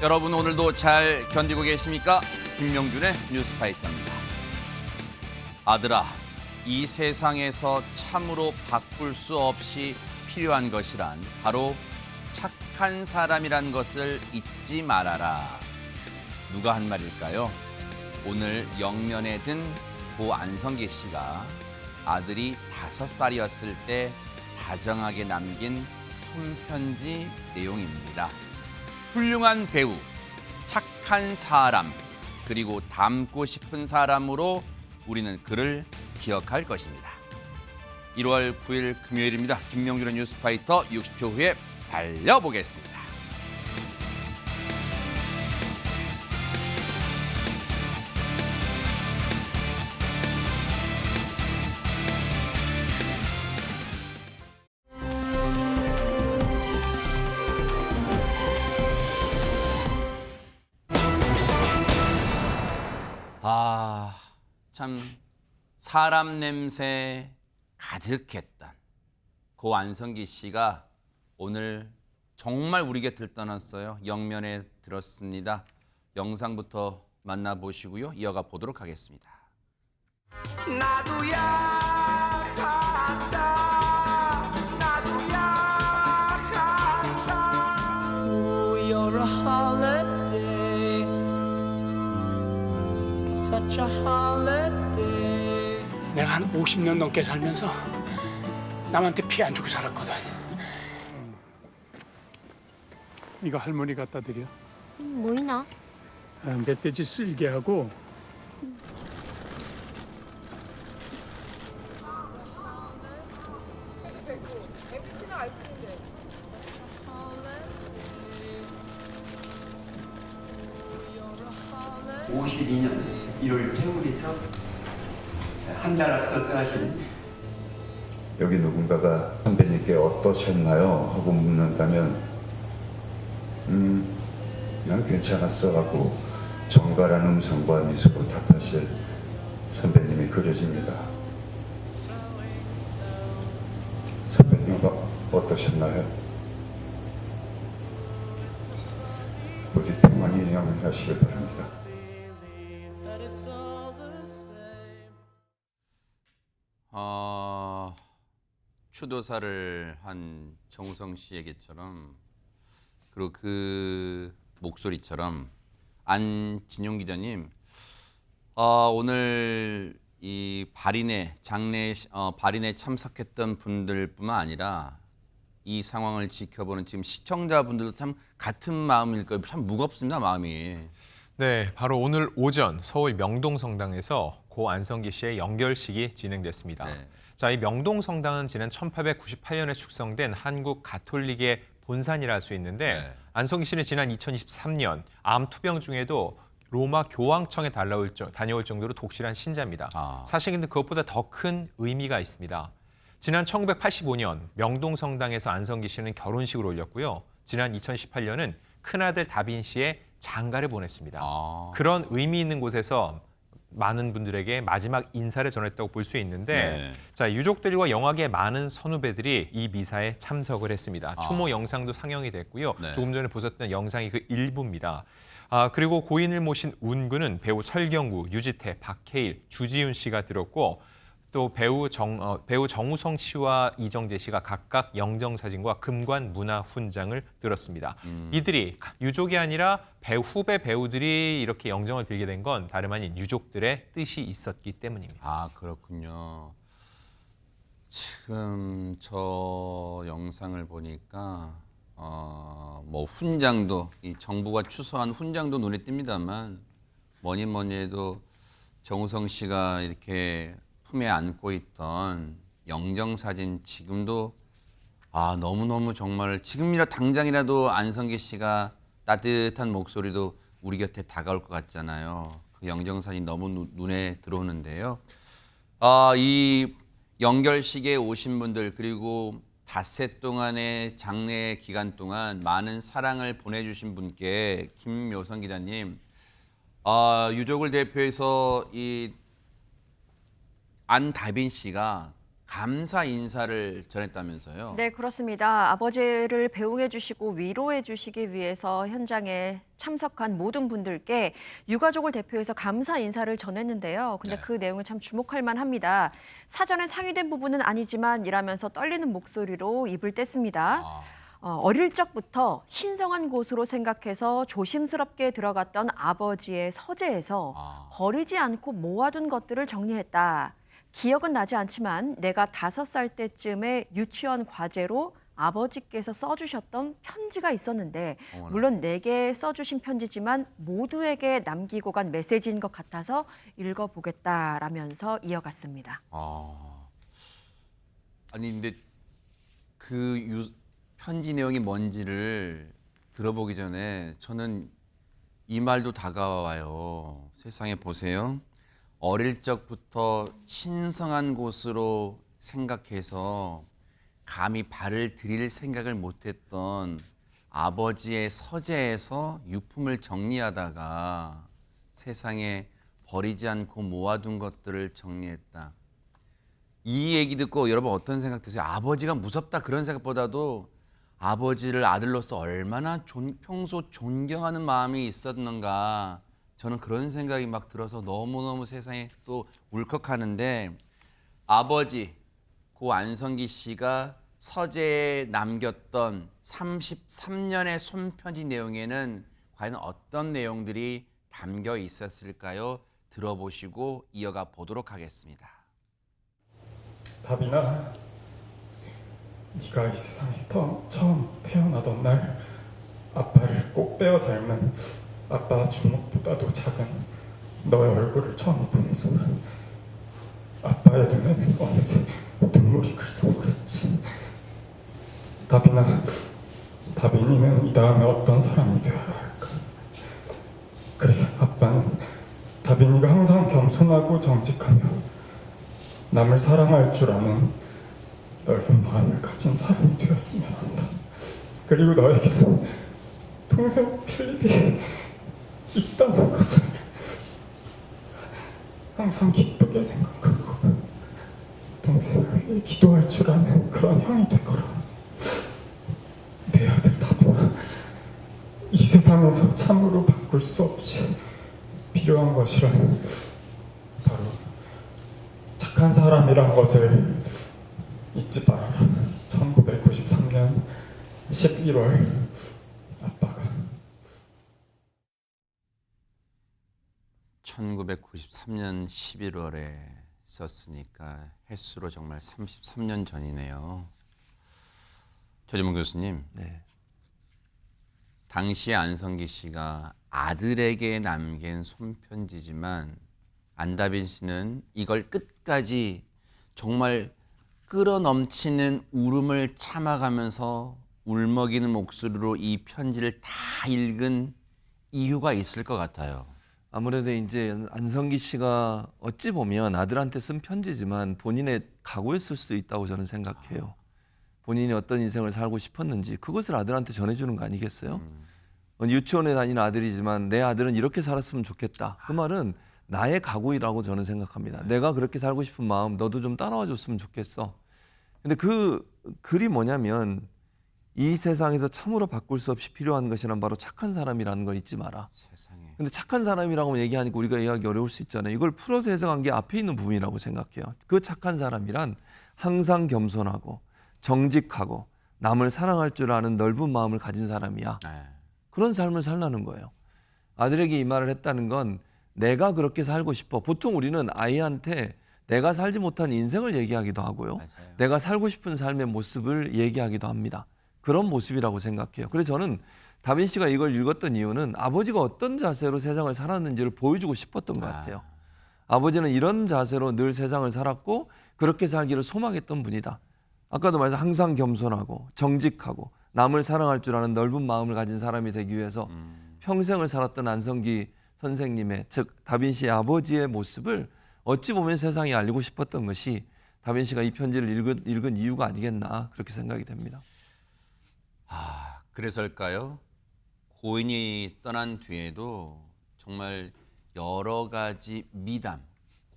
여러분 오늘도 잘 견디고 계십니까? 김명준의 뉴스파이터입니다. 아들아, 이 세상에서 참으로 바꿀 수 없이 필요한 것이란 바로 착한 사람이란 것을 잊지 말아라. 누가 한 말일까요? 오늘 영면에 든 고 안성기 씨가 아들이 5살이었을 때 다정하게 남긴 손편지 내용입니다. 훌륭한 배우, 착한 사람, 그리고 닮고 싶은 사람으로 우리는 그를 기억할 것입니다. 1월 9일 금요일입니다. 김명준의 뉴스파이터 60초 후에 달려보겠습니다. 참 사람 냄새 가득했던 고 안성기 씨가 오늘 정말 우리 곁을 떠났어요. 영면에 들었습니다. 영상부터 만나보시고요. 이어가 보도록 하겠습니다. 나도 약하다 나도 약하다 Oh, you're a holiday Such a holiday 내가 한 50년 넘게 살면서 남한테 피 안 주고 살았거든. 이거 할머니 갖다 드려. 뭐이나? 멧돼지 쓸개하고 한 달 앞서 떠나신 여기 누군가가 선배님께 어떠셨나요? 하고 묻는다면 난 괜찮았어 하고 정갈한 음성과 미소로 답하실 선배님이 그려집니다. 선배님과 어떠셨나요? 부디 평안히 영원하시길 바랍니다. that it's all the same 추도사를 한 정우성 씨 얘기처럼 그리고 그 목소리처럼 안진용 기자님 오늘 이 발인회 발인회 참석했던 분들뿐만 아니라 이 상황을 지켜보는 지금 시청자분들도 참 같은 마음일 거예요. 참 무겁습니다, 마음이. 네, 바로 오늘 오전 서울 명동성당에서 고 안성기 씨의 영결식이 진행됐습니다. 네. 자, 이 명동성당은 지난 1898년에 축성된 한국 가톨릭의 본산이라 할 수 있는데 네. 안성기 씨는 지난 2023년 암 투병 중에도 로마 교황청에 다녀올 정도로 독실한 신자입니다. 사실 근데 그것보다 더 큰 의미가 있습니다. 지난 1985년 명동성당에서 안성기 씨는 결혼식을 올렸고요. 지난 2018년은 큰아들 다빈 씨의 장가를 보냈습니다. 그런 의미 있는 곳에서 많은 분들에게 마지막 인사를 전했다고 볼 수 있는데 네. 자, 유족들과 영화계의 많은 선후배들이 이 미사에 참석을 했습니다. 추모 영상도 상영이 됐고요. 네. 조금 전에 보셨던 영상이 그 일부입니다. 그리고 고인을 모신 운구는 배우 설경구, 유지태, 박해일, 주지훈 씨가 들었고 또 배우 정우성 씨와 이정재 씨가 각각 영정사진과 금관 문화훈장을 들었습니다. 이들이 유족이 아니라 후배 배우들이 이렇게 영정을 들게 된 건 다름 아닌 유족들의 뜻이 있었기 때문입니다. 그렇군요. 지금 저 영상을 보니까 뭐 훈장도 이 정부가 추서한 훈장도 눈에 띕니다만 뭐니 해도 정우성 씨가 이렇게 품에 안고 있던 영정사진 지금도 너무너무 정말 지금이라 당장이라도 안성기 씨가 따뜻한 목소리도 우리 곁에 다가올 것 같잖아요. 그 영정사진 너무 눈에 들어오는데요. 이 영결식에 오신 분들 그리고 닷새 동안의 장례 기간 동안 많은 사랑을 보내주신 분께 김묘성 기자님 유족을 대표해서 이 안다빈 씨가 감사 인사를 전했다면서요? 네, 그렇습니다. 아버지를 배웅해 주시고 위로해 주시기 위해서 현장에 참석한 모든 분들께 유가족을 대표해서 감사 인사를 전했는데요. 근데 네. 그 내용이 참 주목할 만합니다. 사전에 상의된 부분은 아니지만 이라면서 떨리는 목소리로 입을 뗐습니다. 어릴 적부터 신성한 곳으로 생각해서 조심스럽게 들어갔던 아버지의 서재에서 버리지 않고 모아둔 것들을 정리했다. 기억은 나지 않지만 내가 5살 때쯤에 유치원 과제로 아버지께서 써주셨던 편지가 있었는데 물론 내게 써주신 편지지만 모두에게 남기고 간 메시지인 것 같아서 읽어보겠다라면서 이어갔습니다. 아니 근데 편지 내용이 뭔지를 들어보기 전에 저는 이 말도 다가와요. 세상에 보세요. 어릴 적부터 신성한 곳으로 생각해서 감히 발을 들일 생각을 못했던 아버지의 서재에서 유품을 정리하다가 세상에 버리지 않고 모아둔 것들을 정리했다. 이 얘기 듣고 여러분 어떤 생각 드세요? 아버지가 무섭다 그런 생각보다도 아버지를 아들로서 얼마나 평소 존경하는 마음이 있었는가, 저는 그런 생각이 막 들어서 너무너무 세상에 또 울컥하는데, 아버지 고 안성기 씨가 서재에 남겼던 33년의 손편지 내용에는 과연 어떤 내용들이 담겨 있었을까요? 들어보시고 이어가 보도록 하겠습니다. 다빈아, 네가 이 세상에 처음 태어나던 날 아빠를 꼭 빼어 닮은 아빠 주먹보다도 작은 너의 얼굴을 처음 보는 순간 아빠의 눈에는 어느새 눈물이 글썽거렸지. 다빈아, 다빈이는 이 다음에 어떤 사람이 되어야 할까? 그래, 아빠는 다빈이가 항상 겸손하고 정직하며 남을 사랑할 줄 아는 넓은 마음을 가진 사람이 되었으면 한다. 그리고 너에게는 동생 필립이 있다는 것을 항상 기쁘게 생각하고 동생을 위해 기도할 줄 아는 그런 형이 되거라. 내 아들 다빈아, 이 세상에서 참으로 바꿀 수 없이 필요한 것이란 바로 착한 사람이란 것을 잊지 말아라. 1993년 11월 아빠가 1993년 11월에 썼으니까 횟수로 정말 33년 전이네요. 조재문 교수님, 네. 당시에 안성기 씨가 아들에게 남긴 손편지지만 안다빈 씨는 이걸 끝까지 정말 끌어넘치는 울음을 참아가면서 울먹이는 목소리로 이 편지를 다 읽은 이유가 있을 것 같아요. 아무래도 이제 안성기 씨가 어찌 보면 아들한테 쓴 편지지만 본인의 각오였을 수도 있다고 저는 생각해요. 본인이 어떤 인생을 살고 싶었는지 그것을 아들한테 전해주는 거 아니겠어요? 유치원에 다니는 아들이지만 내 아들은 이렇게 살았으면 좋겠다. 그 말은 나의 각오이라고 저는 생각합니다. 내가 그렇게 살고 싶은 마음 너도 좀 따라와 줬으면 좋겠어. 근데 그 글이 뭐냐면 이 세상에서 참으로 바꿀 수 없이 필요한 것이란 바로 착한 사람이라는 걸 잊지 마라. 세상에. 근데 착한 사람이라고 얘기하니까 우리가 이해하기 어려울 수 있잖아요. 이걸 풀어서 해석한 게 앞에 있는 부분이라고 생각해요. 그 착한 사람이란 항상 겸손하고 정직하고 남을 사랑할 줄 아는 넓은 마음을 가진 사람이야. 네. 그런 삶을 살라는 거예요. 아들에게 이 말을 했다는 건 내가 그렇게 살고 싶어. 보통 우리는 아이한테 내가 살지 못한 인생을 얘기하기도 하고요. 맞아요. 내가 살고 싶은 삶의 모습을 얘기하기도 합니다. 그런 모습이라고 생각해요. 그래서 저는 다빈 씨가 이걸 읽었던 이유는 아버지가 어떤 자세로 세상을 살았는지를 보여주고 싶었던 것 같아요. 아버지는 이런 자세로 늘 세상을 살았고 그렇게 살기를 소망했던 분이다. 아까도 말해서 항상 겸손하고 정직하고 남을 사랑할 줄 아는 넓은 마음을 가진 사람이 되기 위해서 평생을 살았던 안성기 선생님의, 즉 다빈 씨의 아버지의 모습을 어찌 보면 세상에 알리고 싶었던 것이 다빈 씨가 이 편지를 읽은 이유가 아니겠나 그렇게 생각이 됩니다. 그래서일까요? 고인이 떠난 뒤에도 정말 여러 가지 미담,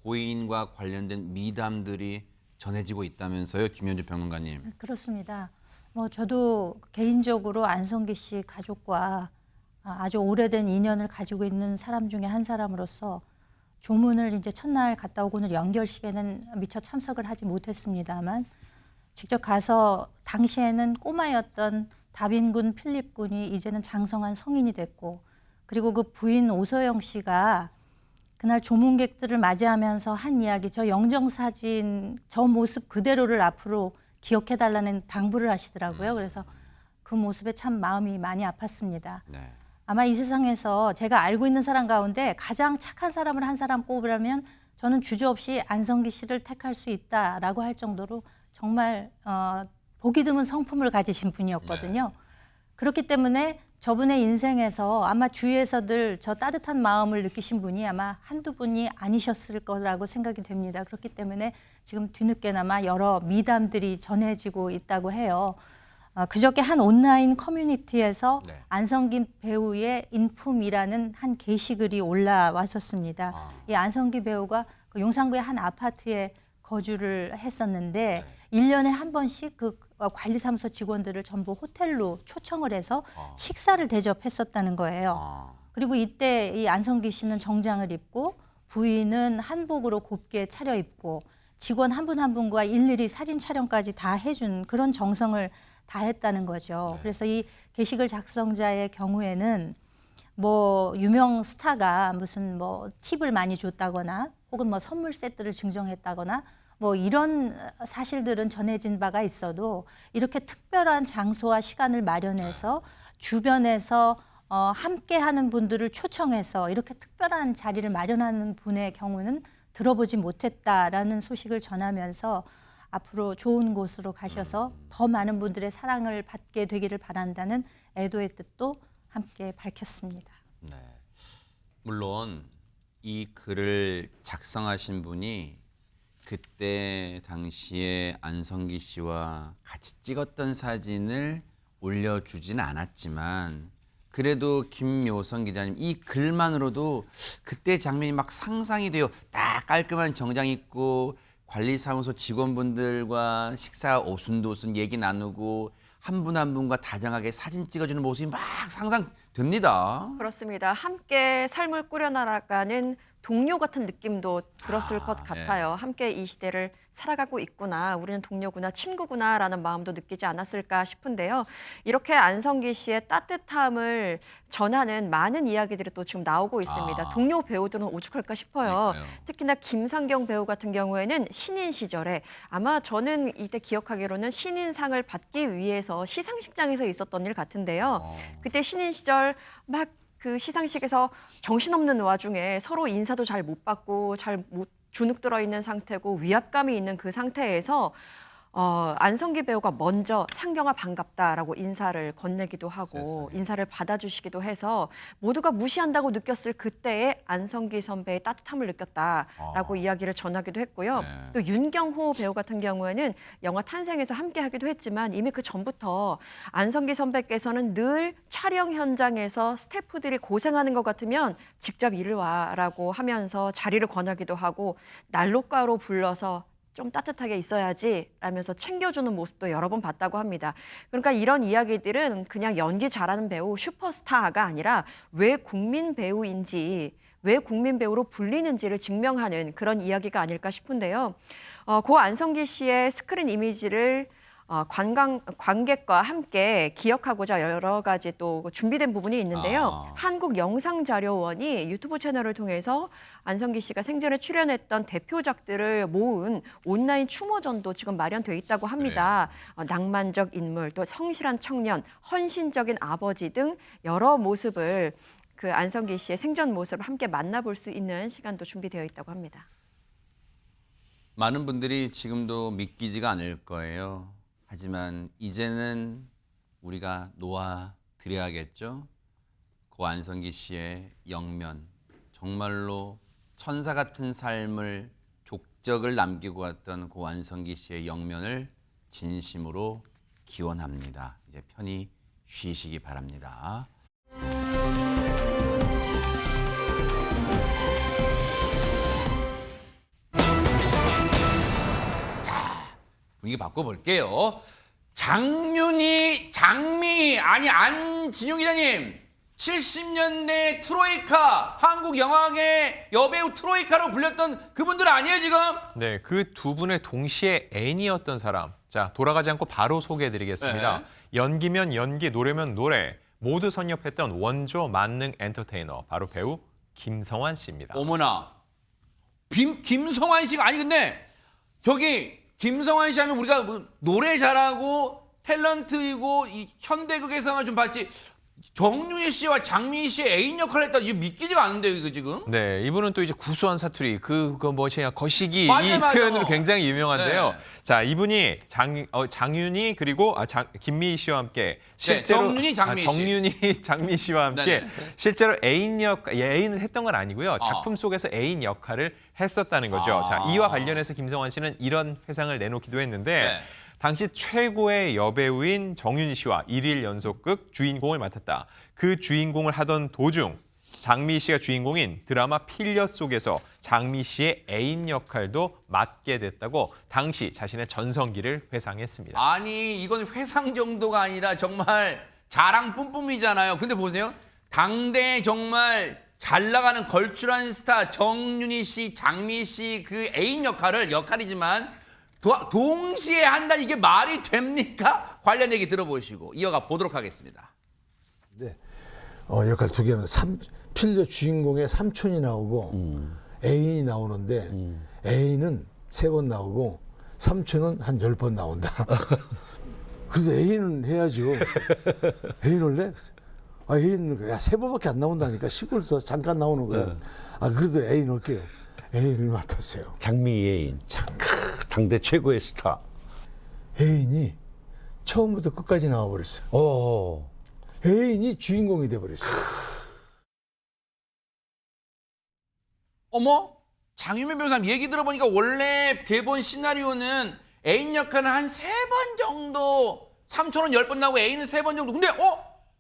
고인과 관련된 미담들이 전해지고 있다면서요, 김현주 평론가님. 그렇습니다. 뭐 저도 개인적으로 안성기 씨 가족과 아주 오래된 인연을 가지고 있는 사람 중에 한 사람으로서 조문을 이제 첫날 갔다 오고 오늘 연결식에는 미처 참석을 하지 못했습니다만 직접 가서 당시에는 꼬마였던 다빈군 필립 군이 이제는 장성한 성인이 됐고 그리고 그 부인 오서영 씨가 그날 조문객들을 맞이하면서 한 이야기, 저 영정사진 저 모습 그대로를 앞으로 기억해달라는 당부를 하시더라고요. 그래서 그 모습에 참 마음이 많이 아팠습니다. 네. 아마 이 세상에서 제가 알고 있는 사람 가운데 가장 착한 사람을 한 사람 꼽으라면 저는 주저없이 안성기 씨를 택할 수 있다라고 할 정도로 정말 보기 드문 성품을 가지신 분이었거든요. 그렇기 때문에 저분의 인생에서 아마 주위에서들 저 따뜻한 마음을 느끼신 분이 아마 한두 분이 아니셨을 거라고 생각이 됩니다. 그렇기 때문에 지금 뒤늦게나마 여러 미담들이 전해지고 있다고 해요. 그저께 한 온라인 커뮤니티에서 네. 안성기 배우의 인품이라는 한 게시글이 올라왔었습니다. 이 안성기 배우가 그 용산구의 한 아파트에 거주를 했었는데 1년에 한 번씩 그 관리사무소 직원들을 전부 호텔로 초청을 해서 식사를 대접했었다는 거예요. 그리고 이때 이 안성기 씨는 정장을 입고 부인은 한복으로 곱게 차려입고 직원 한 분 한 분과 일일이 사진 촬영까지 다 해준 그런 정성을 다했다는 거죠. 그래서 이 게시글 작성자의 경우에는 뭐 유명 스타가 무슨 뭐 팁을 많이 줬다거나 혹은 뭐 선물 세트를 증정했다거나 뭐 이런 사실들은 전해진 바가 있어도 이렇게 특별한 장소와 시간을 마련해서 주변에서 함께 하는 분들을 초청해서 이렇게 특별한 자리를 마련하는 분의 경우는 들어보지 못했다라는 소식을 전하면서 앞으로 좋은 곳으로 가셔서 더 많은 분들의 사랑을 받게 되기를 바란다는 애도의 뜻도 함께 밝혔습니다. 네. 물론 이 글을 작성하신 분이 그때 당시에 안성기 씨와 같이 찍었던 사진을 올려주진 않았지만 그래도 김요성 기자님 이 글만으로도 그때 장면이 막 상상이 돼요. 딱 깔끔한 정장 입고 관리사무소 직원분들과 식사 오순도순 얘기 나누고 한 분 한 분과 다정하게 사진 찍어주는 모습이 막 상상됩니다. 그렇습니다. 함께 삶을 꾸려나가는 동료 같은 느낌도 들었을 것 같아요. 함께 이 시대를 살아가고 있구나, 우리는 동료구나, 친구구나라는 마음도 느끼지 않았을까 싶은데요. 이렇게 안성기 씨의 따뜻함을 전하는 많은 이야기들이 또 지금 나오고 있습니다. 동료 배우들은 오죽할까 싶어요. 그러니까요. 특히나 김상경 배우 같은 경우에는 신인 시절에 아마 저는 이때 기억하기로는 신인상을 받기 위해서 시상식장에서 있었던 일 같은데요. 그때 신인 시절 막 그 시상식에서 정신없는 와중에 서로 인사도 잘 못 받고 잘 못 주눅 들어 있는 상태고 위압감이 있는 그 상태에서 안성기 배우가 먼저 상경아 반갑다라고 인사를 건네기도 하고 인사를 받아주시기도 해서 모두가 무시한다고 느꼈을 그때의 안성기 선배의 따뜻함을 느꼈다라고 이야기를 전하기도 했고요. 또 윤경호 배우 같은 경우에는 영화 탄생에서 함께하기도 했지만 이미 그 전부터 안성기 선배께서는 늘 촬영 현장에서 스태프들이 고생하는 것 같으면 직접 이리 와라고 하면서 자리를 권하기도 하고 난로가로 불러서 좀 따뜻하게 있어야지 라면서 챙겨주는 모습도 여러 번 봤다고 합니다. 그러니까 이런 이야기들은 그냥 연기 잘하는 배우 슈퍼스타가 아니라 왜 국민 배우인지 왜 국민 배우로 불리는지를 증명하는 그런 이야기가 아닐까 싶은데요. 고 안성기 씨의 스크린 이미지를 관객과 함께 기억하고자 여러 가지 또 준비된 부분이 있는데요. 한국영상자료원이 유튜브 채널을 통해서 안성기 씨가 생전에 출연했던 대표작들을 모은 온라인 추모전도 지금 마련돼 있다고 합니다. 낭만적 인물, 또 성실한 청년, 헌신적인 아버지 등 여러 모습을 그 안성기 씨의 생전 모습을 함께 만나볼 수 있는 시간도 준비되어 있다고 합니다. 많은 분들이 지금도 믿기지가 않을 거예요. 하지만 이제는 우리가 놓아드려야겠죠. 고 안성기 씨의 영면, 정말로 천사 같은 삶을 족적을 남기고 왔던 고 안성기 씨의 영면을 진심으로 기원합니다. 이제 편히 쉬시기 바랍니다. 분위기 바꿔볼게요. 장윤희, 장미, 아니 안진용 기자님. 70년대 트로이카, 한국 영화계 여배우 트로이카로 불렸던 그분들 아니에요 지금? 네, 그 두 분의 동시에 애인이었던 사람. 자, 돌아가지 않고 바로 소개해드리겠습니다. 네. 연기면 연기, 노래면 노래 모두 선협했던 원조 만능 엔터테이너 바로 배우 김성환 씨입니다. 어머나. 김성환 씨가 아니 근데 저기 김성환 씨 하면 우리가 뭐 노래 잘하고 탤런트이고 이 현대극에서만 좀 봤지 정윤희 씨와 장미 씨의 애인 역할을 했다 이거 믿기지가 않는데요 이거 지금? 네, 이분은 또 이제 구수한 사투리, 그거 뭐냐 거시기 맞아요, 이 맞아요. 표현으로 굉장히 유명한데요. 네. 자, 이분이 장윤희 그리고 김미희 씨와 함께 실제로 정윤희, 장미 씨. 정윤희, 장미 씨와 함께 네네. 실제로 애인을 했던 건 아니고요. 작품 속에서 애인 역할을 했었다는 거죠. 자, 이와 관련해서 김성환 씨는 이런 회상을 내놓기도 했는데. 네. 당시 최고의 여배우인 정윤희 씨와 1일 연속극 주인공을 맡았다. 그 주인공을 하던 도중 장미 씨가 주인공인 드라마 필려 속에서 장미 씨의 애인 역할도 맡게 됐다고 당시 자신의 전성기를 회상했습니다. 아니 이건 회상 정도가 아니라 정말 자랑 뿜뿜이잖아요. 근데 보세요. 당대 정말 잘 나가는 걸출한 스타 정윤희 씨, 장미 씨 그 애인 역할이지만 동시에 한다 이게 말이 됩니까? 관련 얘기 들어보시고 이어가 보도록 하겠습니다. 네, 역할 두 개는 필려 주인공의 삼촌이 나오고 애인이 나오는데 애인은 3번 나오고 삼촌은 한 10번 나온다. 그래서 애인은 해야죠. 애인을 내? 아, 애인은 야 3번밖에 안 나온다니까 시골에서 잠깐 나오는 거야. 아, 그래도 애인 할게요. 애인을 맡았어요. 장미 애인, 당대 최고의 스타. 애인이 처음부터 끝까지 나와버렸어요. 애인이 주인공이 돼버렸어요. 어머? 장유민 변호사님 얘기 들어보니까 원래 대본 시나리오는 애인 역할은 한 3번 정도 삼촌은 10번 나오고 애인은 3번 정도 근데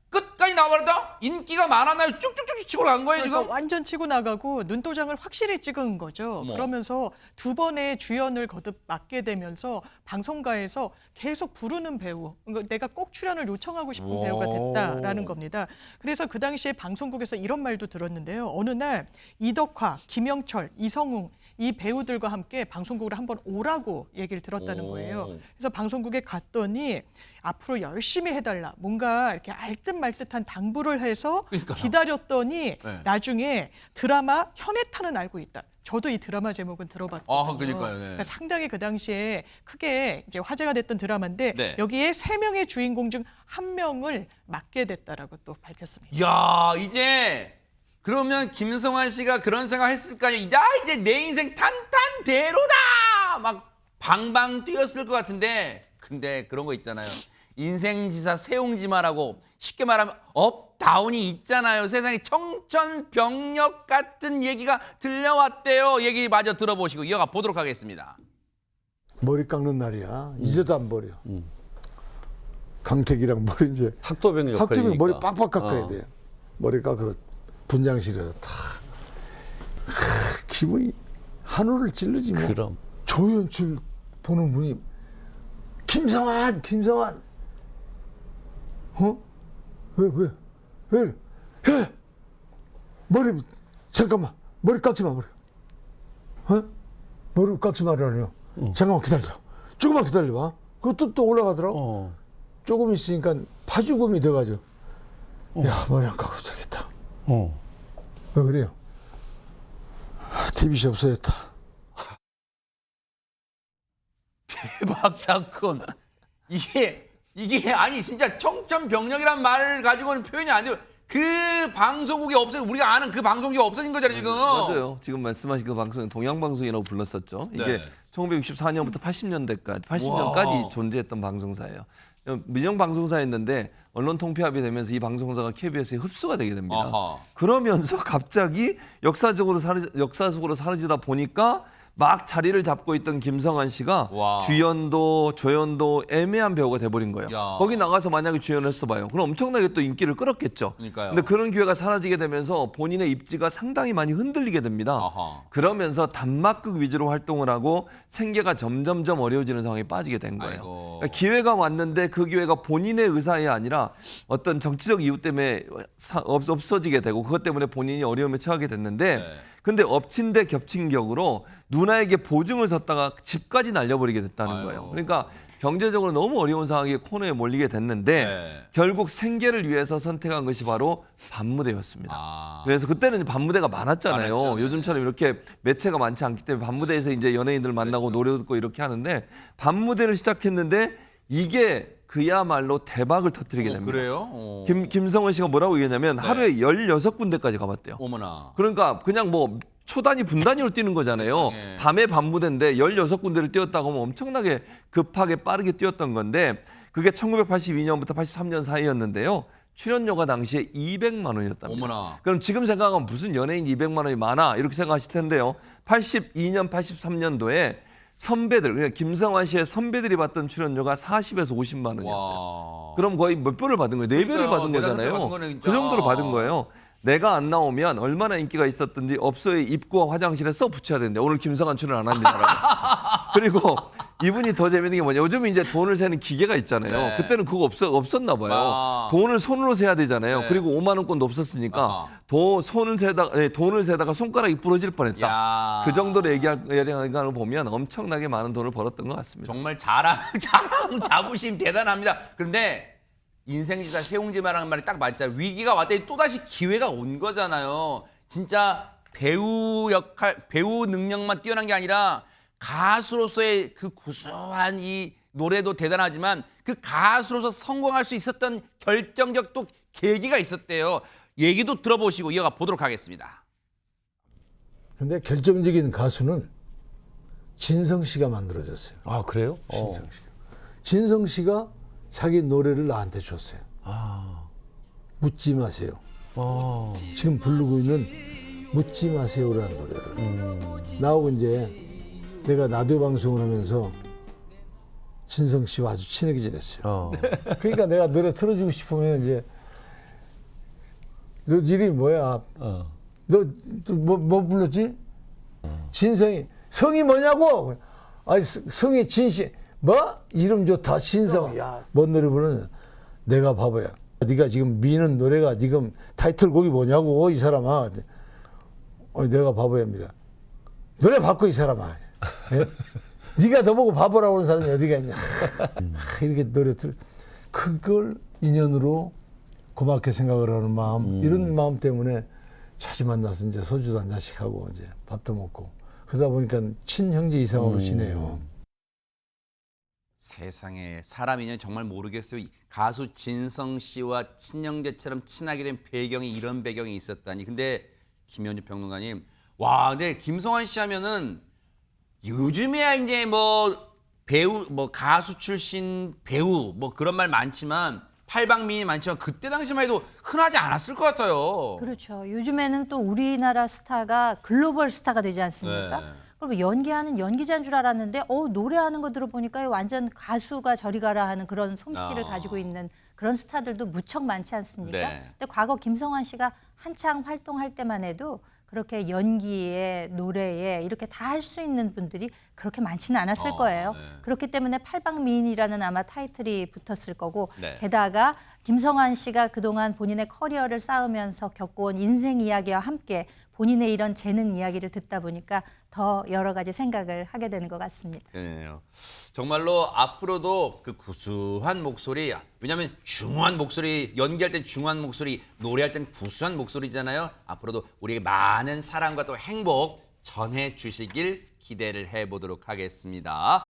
끝까지 나와버렸다? 인기가 많았나요? 쭉쭉쭉 치고 간 거예요 지금? 완전 치고 나가고 눈도장을 확실히 찍은 거죠. 어머. 그러면서 2번의 주연을 거듭 맡게 되면서 방송가에서 계속 부르는 배우, 그러니까 내가 꼭 출연을 요청하고 싶은 배우가 됐다라는 겁니다. 그래서 그 당시에 방송국에서 이런 말도 들었는데요. 어느 날 이덕화, 김영철, 이성웅 이 배우들과 함께 방송국으로 한번 오라고 얘기를 들었다는 거예요. 그래서 방송국에 갔더니 앞으로 열심히 해달라. 뭔가 이렇게 알듯말듯한 당부를 해서 기다렸더니 나중에 드라마 현해탄은 알고 있다. 저도 이 드라마 제목은 들어봤거든요. 그러니까요. 네. 그러니까 상당히 그 당시에 크게 이제 화제가 됐던 드라마인데 네. 여기에 3명의 주인공 중 1명을 맡게 됐다라고 또 밝혔습니다. 이야 이제 그러면 김성환 씨가 그런 생각했을 거 아니에요. 이제 내 인생 탄탄대로다 막 방방 뛰었을 것 같은데 근데 그런 거 있잖아요. 인생지사 세옹지마라고 쉽게 말하면 업다운이 있잖아요. 세상에 청천벽력 같은 얘기가 들려왔대요. 얘기 마저 들어보시고 이어가 보도록 하겠습니다. 머리 깎는 날이야. 이제도 안 버려. 강택이랑 머리 이제 학도병 역할이니까. 학도병 머리 빡빡 깎아야 돼요. 머리 깎으러 분장실에서 다 기분이 하늘을 찌르지 뭐. 그럼. 조연출 보는 분이 김성환 왜 머리 잠깐만 머리 깎지 마 머리 깎지 말라뇨. 잠깐만 기다려. 조금만 기다려봐. 그것도 또 올라가더라고. 조금 있으니까 파주금이 돼가지고 야 머리 안 깎아도 되겠다. 왜 그래요? TVC 없어졌다. 대박 사건. 이게 아니 진짜 청천벽력이란 말을 가지고는 표현이 안 돼요. 그 방송국이 우리가 아는 그 방송국이 없어진 거잖아요 지금. 맞아요. 지금 말씀하신 그 방송은 동양방송이라고 불렀었죠. 이게 1964년부터 80년까지 존재했던 방송사예요. 민영 방송사였는데 언론 통폐합이 되면서 이 방송사가 KBS에 흡수가 되게 됩니다. 그러면서 갑자기 역사 속으로 사라지다 보니까 막 자리를 잡고 있던 김성환 씨가 와. 주연도 조연도 애매한 배우가 돼버린 거예요. 야. 거기 나가서 만약에 주연을 했어봐요. 그럼 엄청나게 또 인기를 끌었겠죠. 그러니까요. 근데 그런 기회가 사라지게 되면서 본인의 입지가 상당히 많이 흔들리게 됩니다. 아하. 그러면서 단막극 위주로 활동을 하고 생계가 점점점 어려워지는 상황에 빠지게 된 거예요. 아이고. 그러니까 기회가 왔는데 그 기회가 본인의 의사에 아니라 어떤 정치적 이유 때문에 없어지게 되고 그것 때문에 본인이 어려움에 처하게 됐는데 네. 근데 엎친 데 겹친 격으로 누나에게 보증을 섰다가 집까지 날려버리게 됐다는 아이고. 거예요. 그러니까 경제적으로 너무 어려운 상황에 코너에 몰리게 됐는데 네. 결국 생계를 위해서 선택한 것이 바로 밤무대였습니다. 아. 그래서 그때는 밤무대가 많았잖아요. 많았죠, 네. 요즘처럼 이렇게 매체가 많지 않기 때문에 밤무대에서 이제 연예인들 만나고 그렇죠. 노래 듣고 이렇게 하는데 밤무대를 시작했는데 이게 그야말로 대박을 터뜨리게 됩니다. 그래요? 김성원 씨가 뭐라고 얘기했냐면 네. 하루에 16군데까지 가봤대요. 어머나. 그러니까 그냥 뭐 초단위 분단위로 뛰는 거잖아요. 세상에. 밤에 밤무대인데 16군데를 뛰었다고 하면 엄청나게 급하게 빠르게 뛰었던 건데 그게 1982년부터 83년 사이였는데요. 출연료가 당시에 200만 원이었답니다. 어머나. 그럼 지금 생각하면 무슨 연예인 200만 원이 많아 이렇게 생각하실 텐데요. 82년, 83년도에 선배들, 그러니까 김성환 씨의 선배들이 받던 출연료가 40에서 50만 원이었어요. 와. 그럼 거의 몇 배를 받은 거예요? 4배를 그러니까요. 받은 대단한 거잖아요. 배 받은 거네, 진짜. 그 정도로 받은 거예요. 내가 안 나오면 얼마나 인기가 있었든지 업소의 입구와 화장실에 써 붙여야 되는데 오늘 김성환 출연 안 합니다라고. 그리고 이분이 더 재밌는 게 뭐냐. 요즘 이제 돈을 세는 기계가 있잖아요. 네. 그때는 그거 없었나 봐요. 아. 돈을 손으로 세야 되잖아요. 네. 그리고 5만 원권도 없었으니까 아하. 돈을 세다가 손가락이 부러질 뻔했다. 야. 그 정도로 얘기하는 걸 보면 엄청나게 많은 돈을 벌었던 것 같습니다. 정말 자부심 대단합니다. 그런데 인생지사 세웅지마라는 말이 딱 맞잖아요. 위기가 왔더니 또다시 기회가 온 거잖아요. 진짜 배우 능력만 뛰어난 게 아니라 가수로서의 그 구수한 이 노래도 대단하지만 그 가수로서 성공할 수 있었던 결정적 또 계기가 있었대요. 얘기도 들어보시고 이어가 보도록 하겠습니다. 근데 결정적인 가수는 진성 씨가 만들어졌어요. 아 그래요? 진성 씨가. 진성 씨가 자기 노래를 나한테 줬어요. 묻지 마세요. 지금 부르고 있는 묻지 마세요라는 노래를. 나하고 이제 내가 라디오 방송을 하면서 진성 씨와 아주 친하게 지냈어요. 그러니까 내가 노래 틀어주고 싶으면 이제 너 이름이 뭐야? 너 뭐 불렀지? 진성이. 성이 뭐냐고? 아니 성이 진씨. 뭐? 이름 좋다. 진성. 야, 뭔 노래 부르는? 내가 바보야. 네가 지금 미는 노래가 지금 타이틀곡이 뭐냐고 이 사람아. 내가 바보야입니다. 노래 바꿔 이 사람아. 예? 네가 너 보고 바보라고 하는 사람이 어디가 있냐. 이렇게 노래 그걸 인연으로 고맙게 생각을 하는 마음, 이런 마음 때문에 자주 만나서 이제 소주도 한 잔씩 하고 이제 밥도 먹고 그러다 보니까 친형제 이상으로 지내요. 세상에 사람 인연 정말 모르겠어요. 가수 진성 씨와 친형제처럼 친하게 된 배경이 이런 배경이 있었다니. 근데 김현주 평론가님, 와, 근데 김성환 씨 하면은 요즘에야 이제 뭐 배우, 뭐 가수 출신 배우 뭐 그런 말 많지만 팔방미인이 많지만 그때 당시만 해도 흔하지 않았을 것 같아요. 그렇죠. 요즘에는 또 우리나라 스타가 글로벌 스타가 되지 않습니까? 네. 그럼 연기하는 연기자인 줄 알았는데 노래하는 거 들어보니까 완전 가수가 저리 가라 하는 그런 솜씨를 가지고 있는 그런 스타들도 무척 많지 않습니까? 네. 근데 과거 김성환 씨가 한창 활동할 때만 해도 그렇게 연기에 노래에 이렇게 다 할 수 있는 분들이 그렇게 많지는 않았을 거예요. 네. 그렇기 때문에 팔방미인이라는 아마 타이틀이 붙었을 거고 네. 게다가 김성환 씨가 그동안 본인의 커리어를 쌓으면서 겪어온 인생 이야기와 함께 본인의 이런 재능 이야기를 듣다 보니까 더 여러 가지 생각을 하게 되는 것 같습니다. 그러네요. 정말로 앞으로도 그 구수한 목소리, 왜냐하면 중후한 목소리, 연기할 땐 중후한 목소리, 노래할 땐 구수한 목소리잖아요. 앞으로도 우리에게 많은 사랑과 또 행복 전해주시길 기대를 해보도록 하겠습니다.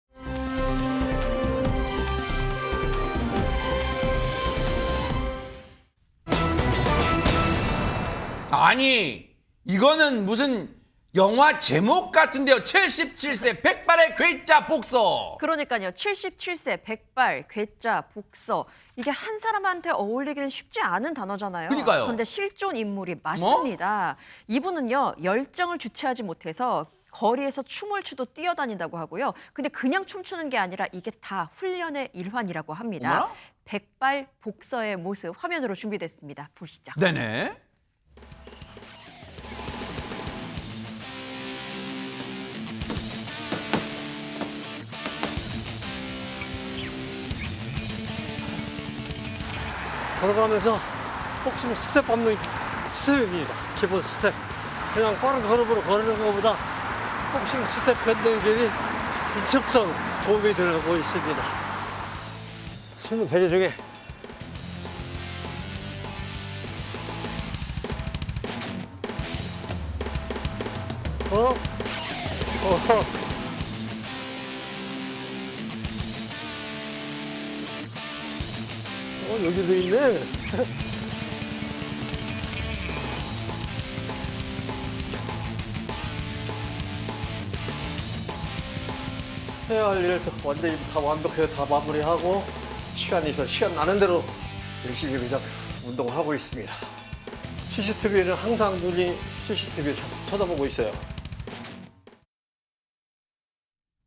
아니, 이거는 무슨 영화 제목 같은데요. 77세 백발의 괴짜 복서. 그러니까요. 77세 백발 괴짜 복서. 이게 한 사람한테 어울리기는 쉽지 않은 단어잖아요. 그러니까요. 그런데 실존 인물이 맞습니다. 이분은요. 열정을 주체하지 못해서 거리에서 춤을 추도 뛰어다닌다고 하고요. 근데 그냥 춤추는 게 아니라 이게 다 훈련의 일환이라고 합니다. 어머나? 백발 복서의 모습 화면으로 준비됐습니다. 보시죠. 네네. 걸어가면서 복싱 스텝 밟는 스텝입니다. 기본 스텝. 그냥 빠른 걸음으로 걸는 것보다 복싱 스텝 걷는 길이 인첩성 도움이 되고 있습니다. 신문 대기 중에 여기도 있네. 해야 할 일을 완전히 다 완벽하게 다 마무리하고 시간이 있어 시간 나는 대로 열심히 그냥 운동을 하고 있습니다. CCTV는 항상 눈이 CCTV를 쳐다보고 있어요.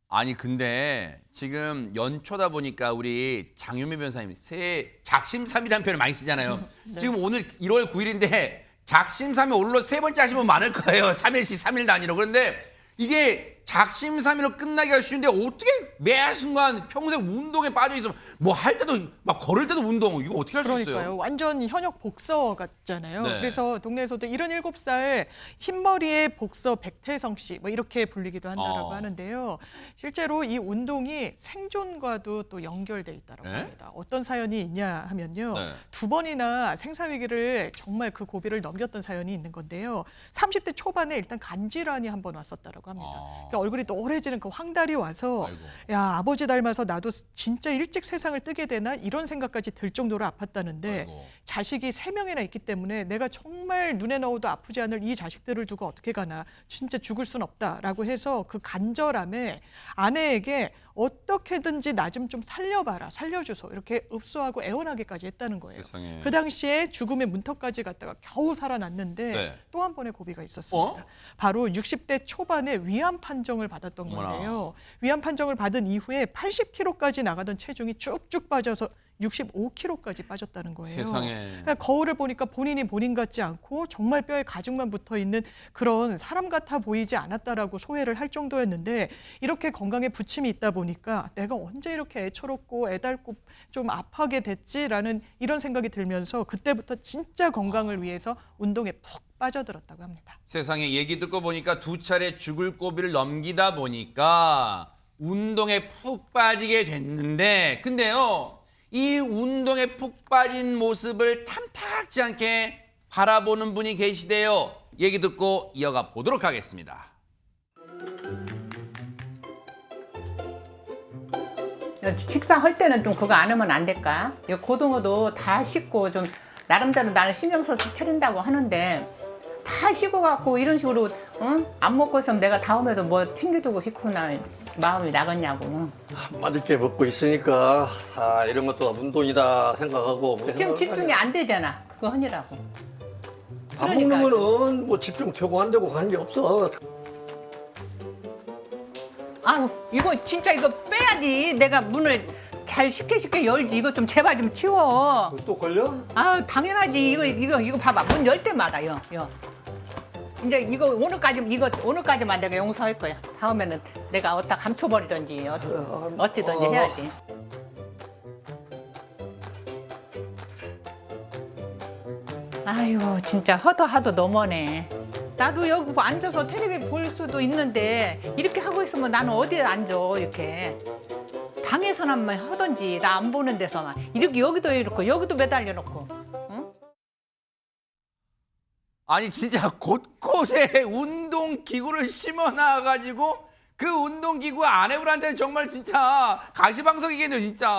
아니 근데 지금 연초다 보니까 우리 장유미 변호사님 새해 작심삼일이라는 표현을 많이 쓰잖아요. 지금 오늘 1월 9일인데 작심삼일 오늘로 세 번째 하시는 분 많을 거예요. 3일씩 3일 단위로. 그런데 이게 작심삼일로 끝나기가 쉬운데 어떻게 매 순간 평생 운동에 빠져 있으면 뭐 할 때도 막 걸을 때도 운동 이거 어떻게 할 수 있어요? 그러니까요. 완전 현역 복서 같잖아요. 네. 그래서 동네에서도 77살 흰머리의 복서 백태성 씨 뭐 이렇게 불리기도 한다라고 하는데요. 실제로 이 운동이 생존과도 또 연결돼 있다라고 네? 합니다. 어떤 사연이 있냐 하면요. 네. 2번이나 생사위기를 정말 그 고비를 넘겼던 사연이 있는 건데요. 30대 초반에 일단 간질환이 한 번 왔었다라고 합니다. 그러니까 얼굴이 노래지는 그 황달이 와서 아이고. 야 아버지 닮아서 나도 진짜 일찍 세상을 뜨게 되나 이런 생각까지 들 정도로 아팠다는데 아이고. 자식이 3명이나 있기 때문에 내가 정말 눈에 넣어도 아프지 않을 이 자식들을 두고 어떻게 가나 진짜 죽을 순 없다라고 해서 그 간절함에 아내에게 어떻게든지 나 좀 살려봐라 살려주소 이렇게 읍소하고 애원하기까지 했다는 거예요. 세상에. 그 당시에 죽음의 문턱까지 갔다가 겨우 살아났는데 네. 또 한 번의 고비가 있었습니다. 바로 60대 초반에 위암 판정을 받았던 어머나. 건데요. 위암 판정을 받은 이후에 80kg까지 나가던 체중이 쭉쭉 빠져서 65kg까지 빠졌다는 거예요. 세상에. 그러니까 거울을 보니까 본인이 본인 같지 않고 정말 뼈에 가죽만 붙어 있는 그런 사람 같아 보이지 않았다라고 소회를 할 정도였는데 이렇게 건강에 부침이 있다 보니까 내가 언제 이렇게 애처롭고 애달고 좀 아파하게 됐지라는 이런 생각이 들면서 그때부터 진짜 건강을 위해서 운동에 푹 빠져들었다고 합니다. 세상에 얘기 듣고 보니까 2차례 죽을 고비를 넘기다 보니까 운동에 푹 빠지게 됐는데 근데요. 이 운동에 푹 빠진 모습을 탐탁지 않게 바라보는 분이 계시대요. 얘기 듣고 이어가 보도록 하겠습니다. 식사할 때는 좀 그거 안 하면 안 될까? 이 고등어도 다 씻고 좀 나름대로 나는 신경 써서 차린다고 하는데 다 씻고 갖고 이런 식으로 응? 안 먹고 있으면 내가 다음에도 뭐 챙겨주고 싶구나 마음이 나겠냐고. 맛있게 먹고 있으니까 다 이런 것도 운동이다 생각하고 지금 집중이 안 되잖아. 그거 하느라고. 밥 먹는 거는 뭐 집중 되고 안 되고 하는 게 없어. 아 이거 진짜 이거 빼야지. 내가 문을 잘 쉽게 열지. 이거 좀 제발 좀 치워. 또 걸려? 아 당연하지. 이거 봐봐. 문 열 때마다 요. 이제 이거 오늘까지만 내가 용서할 거야. 다음에는 내가 어디다 감춰버리든지 어찌든지 해야지. 아유 진짜 하도 너무하네. 나도 여기 앉아서 텔레비 볼 수도 있는데 이렇게 하고 있으면 나는 어디에 앉아 이렇게. 방에서만 하든지 나 안 보는 데서만 이렇게 여기도 이렇고 여기도 매달려 놓고. 아니 진짜 곳곳에 운동기구를 심어놔가지고 그 운동기구 아내분한테는 정말 진짜 가시방석이겠네요 진짜.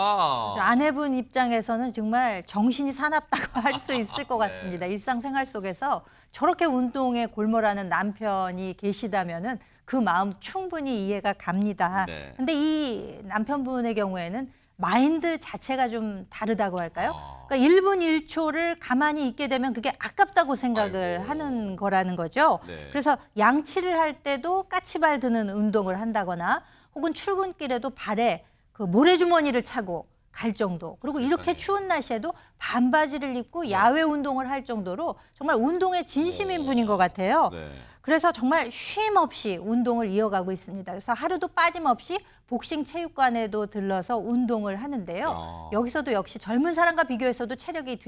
아내분 입장에서는 정말 정신이 사납다고 할 수 있을 것 같습니다. 일상생활 속에서 저렇게 운동에 골몰하는 남편이 계시다면은 그 마음 충분히 이해가 갑니다. 네. 근데 이 남편분의 경우에는 마인드 자체가 좀 다르다고 할까요? 그러니까 1분 1초를 가만히 있게 되면 그게 아깝다고 생각을 하는 거라는 거죠. 네. 그래서 양치를 할 때도 까치발 드는 운동을 한다거나 혹은 출근길에도 발에 그 모래주머니를 차고 갈 정도. 그리고 이렇게 추운 날씨에도 반바지를 입고 야외 운동을 할 정도로 정말 운동에 진심인 분인 것 같아요. 네. 그래서 정말 쉼 없이 운동을 이어가고 있습니다. 그래서 하루도 빠짐없이 복싱 체육관에도 들러서 운동을 하는데요. 여기서도 역시 젊은 사람과 비교해서도 체력이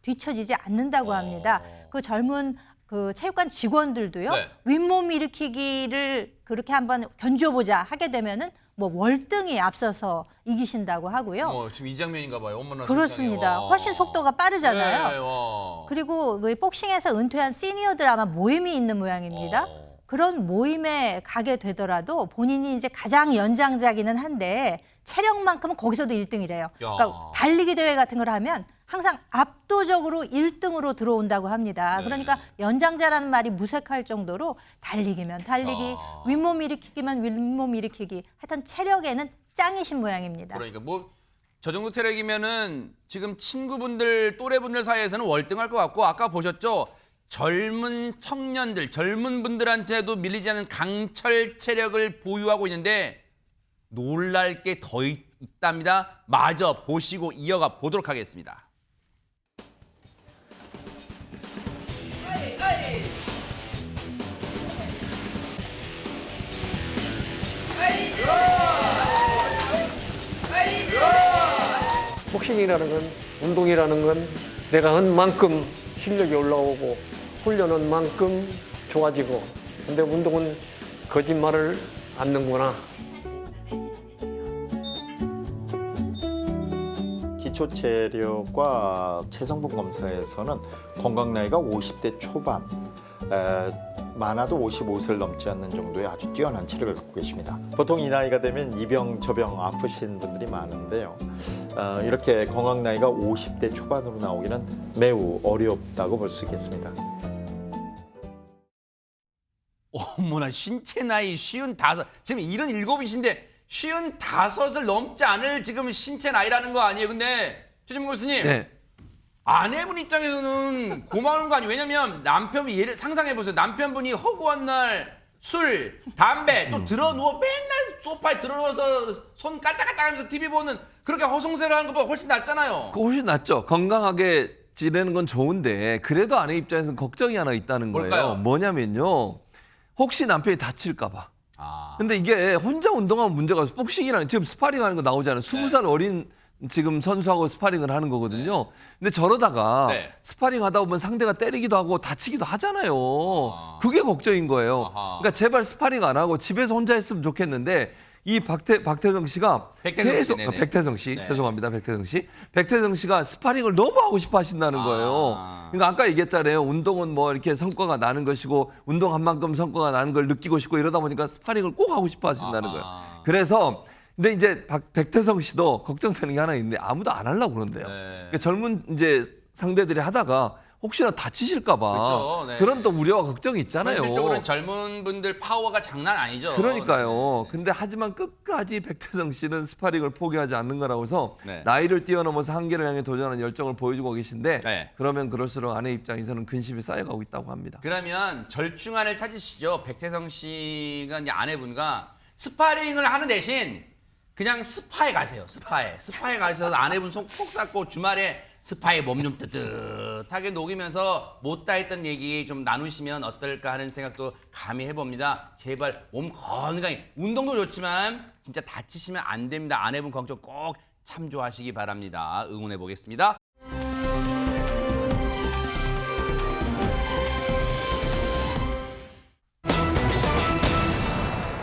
뒤처지지 않는다고 합니다. 그 젊은 그 체육관 직원들도요. 네. 윗몸 일으키기를 그렇게 한번 견뎌보자 하게 되면은 뭐 월등히 앞서서 이기신다고 하고요. 지금 이 장면인가 봐요. 어머나 그렇습니다. 세상에. 와. 훨씬 속도가 빠르잖아요. 네, 와. 그리고 그 복싱에서 은퇴한 시니어들 아마 모임이 있는 모양입니다. 그런 모임에 가게 되더라도 본인이 이제 가장 연장자기는 한데 체력만큼은 거기서도 1등이래요. 그러니까 달리기 대회 같은 걸 하면 항상 압도적으로 1등으로 들어온다고 합니다. 네. 그러니까 연장자라는 말이 무색할 정도로 달리기면 달리기, 윗몸 일으키기면 윗몸 일으키기. 하여튼 체력에는 짱이신 모양입니다. 그러니까 뭐 저 정도 체력이면은 지금 친구분들 또래분들 사이에서는 월등할 것 같고 아까 보셨죠? 젊은 청년들, 젊은 분들한테도 밀리지 않는 강철 체력을 보유하고 있는데 놀랄 게 더 있답니다. 마저 보시고 이어가 보도록 하겠습니다. 복싱이라는 건, 운동이라는 건 내가 한 만큼 실력이 올라오고 훈련한 만큼 좋아지고, 근데 운동은 거짓말을 않는구나. 기초 체력과 체성분 검사에서는 건강 나이가 50대 초반, 많아도 55세를 넘지 않는 정도의 아주 뛰어난 체력을 갖고 계십니다. 보통 이 나이가 되면 이병 저병 아프신 분들이 많은데요. 이렇게 건강 나이가 50대 초반으로 나오기는 매우 어렵다고 볼 수 있겠습니다. 어머나 신체 나이 55, 지금 77이신데 55을 넘지 않을 지금 신체 나이라는 거 아니에요? 근데 최진봉 교수님, 네. 아내분 입장에서는 고마운 거 아니에요? 왜냐면 남편이 예를 상상해보세요. 남편분이 허구한 날 술, 담배 또 들어누워 맨날 소파에 들어누워서 손 까딱까딱하면서 TV 보는 그렇게 허송세를 하는 것보다 훨씬 낫잖아요. 훨씬 낫죠. 건강하게 지내는 건 좋은데 그래도 아내 입장에서는 걱정이 하나 있다는 거예요. 뭘까요? 뭐냐면요. 혹시 남편이 다칠까 봐. 근데 이게 혼자 운동하면 문제가 없어. 복싱이라는 지금 스파링하는 거 나오잖아요. 20살 어린 지금 선수하고 스파링을 하는 거거든요. 근데 저러다가 스파링 하다 보면 상대가 때리기도 하고 다치기도 하잖아요. 그게 걱정인 거예요. 그러니까 제발 스파링 안 하고 집에서 혼자 했으면 좋겠는데 이 박태성 씨가 계속 백태성 씨 죄송합니다. 백태성 씨가 스파링을 너무 하고 싶어 하신다는 거예요. 그러니까 아까 얘기했잖아요. 운동은 뭐 이렇게 성과가 나는 것이고 운동한 만큼 성과가 나는 걸 느끼고 싶고 이러다 보니까 스파링을 꼭 하고 싶어 하신다는 거예요. 그래서 근데 이제 백태성 씨도 걱정되는 게 하나 있는데 아무도 안 하려고 그러는데요. 그러니까 젊은 이제 상대들이 하다가 혹시나 다치실까 봐 그렇죠. 네. 그런 또 우려와 걱정이 있잖아요. 현실적으로는 젊은 분들 파워가 장난 아니죠. 그러니까요. 근데 하지만 끝까지 백태성 씨는 스파링을 포기하지 않는 거라고 해서 나이를 뛰어넘어서 한계를 향해 도전하는 열정을 보여주고 계신데 그러면 그럴수록 아내 입장에서는 근심이 쌓여가고 있다고 합니다. 그러면 절충안을 찾으시죠. 백태성 씨가 이제 아내분과 스파링을 하는 대신 그냥 스파에 가세요. 스파에 가셔서 아내분 속 푹 닦고 주말에 스파에 몸 좀 뜨뜻하게 녹이면서 못다 했던 얘기 좀 나누시면 어떨까 하는 생각도 감히 해봅니다. 제발 몸 건강히 운동도 좋지만 진짜 다치시면 안 됩니다. 아내분 걱정 꼭 참조하시기 바랍니다. 응원해 보겠습니다.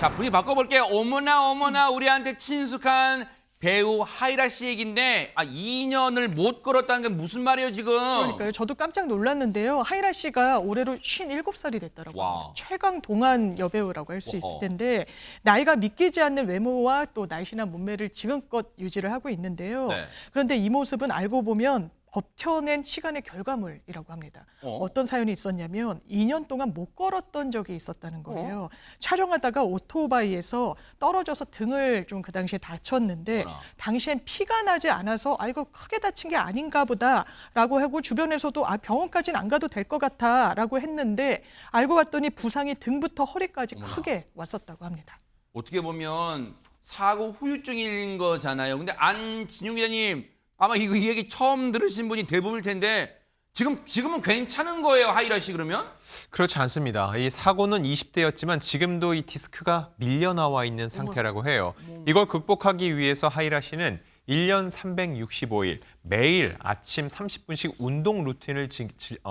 자, 분위 바꿔볼게요. 어머나 우리한테 친숙한 배우 하이라 씨 얘기인데 2년을 못 걸었다는 게 무슨 말이에요 지금? 그러니까요. 저도 깜짝 놀랐는데요. 하이라 씨가 올해로 57살이 됐더라고요. 와. 최강 동안 여배우라고 할 수 있을 텐데 나이가 믿기지 않는 외모와 또 날씬한 몸매를 지금껏 유지를 하고 있는데요. 그런데 이 모습은 알고 보면 버텨낸 시간의 결과물이라고 합니다. 어떤 사연이 있었냐면 2년 동안 못 걸었던 적이 있었다는 거예요. 촬영하다가 오토바이에서 떨어져서 등을 좀 그 당시에 다쳤는데 당시엔 피가 나지 않아서 이거 크게 다친 게 아닌가 보다라고 하고 주변에서도 병원까지는 안 가도 될 것 같아라고 했는데 알고 봤더니 부상이 등부터 허리까지 크게 왔었다고 합니다. 어떻게 보면 사고 후유증인 거잖아요. 근데 안진용 기자님 아마 이 얘기 처음 들으신 분이 대부분일 텐데 지금은 괜찮은 거예요, 하이라 씨 그러면? 그렇지 않습니다. 이 사고는 20대였지만 지금도 이 디스크가 밀려 나와 있는 상태라고 해요. 이걸 극복하기 위해서 하이라 씨는 1년 365일 매일 아침 30분씩 운동 루틴을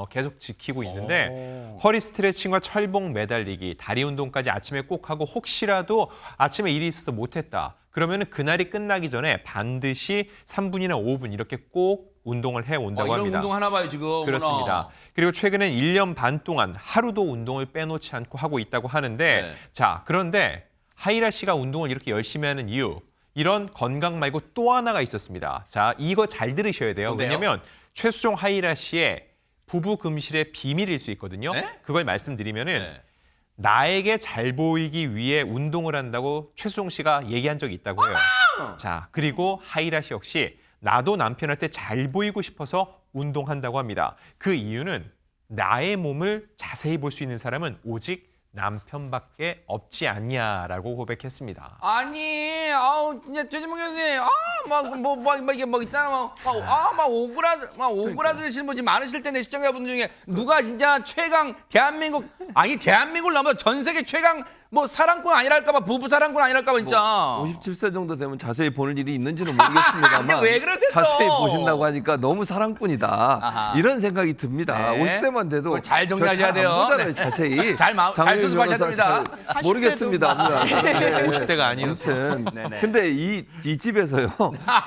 계속 지키고 있는데 허리 스트레칭과 철봉 매달리기, 다리 운동까지 아침에 꼭 하고 혹시라도 아침에 일이 있어서 못했다. 그러면 그날이 끝나기 전에 반드시 3분이나 5분 이렇게 꼭 운동을 해온다고 이런 합니다. 운동 하나 봐요 지금. 그렇습니다. 어머나. 그리고 최근엔 1년 반 동안 하루도 운동을 빼놓지 않고 하고 있다고 하는데 네. 자, 그런데 하이라 씨가 운동을 이렇게 열심히 하는 이유 이런 건강 말고 또 하나가 있었습니다. 자, 이거 잘 들으셔야 돼요. 뭔데요? 왜냐하면 최수종 하이라 씨의 부부 금실의 비밀일 수 있거든요. 네? 그걸 말씀드리면은 나에게 잘 보이기 위해 운동을 한다고 최수종 씨가 얘기한 적이 있다고 해요. 자, 그리고 하이라 씨 역시 나도 남편한테 잘 보이고 싶어서 운동한다고 합니다. 그 이유는 나의 몸을 자세히 볼 수 있는 사람은 오직 남편밖에 없지 않냐라고 고백했습니다. 아니, 진짜 최진봉 교수님, 이게 있잖아, 오그라드시는 분이 많으실 텐데 시청자분들 중에 누가 진짜 최강 대한민국을 넘어 전 세계 최강 사랑꾼 아니랄까봐 부부 사랑꾼 아니랄까봐 진짜. 57세 정도 되면 자세히 보는 일이 있는지는 모르겠습니다만 근데 왜 그러세요, 또? 자세히 보신다고 하니까 너무 사랑꾼이다. 아하. 이런 생각이 듭니다. 네. 50대만 돼도 잘 정리하셔야 돼요. 안 보잖아요, 네. 자세히. 잘 수습하셨습니다. 모르겠습니다. 50대가 아니어서. 아무튼 네네. 근데 이 집에서요.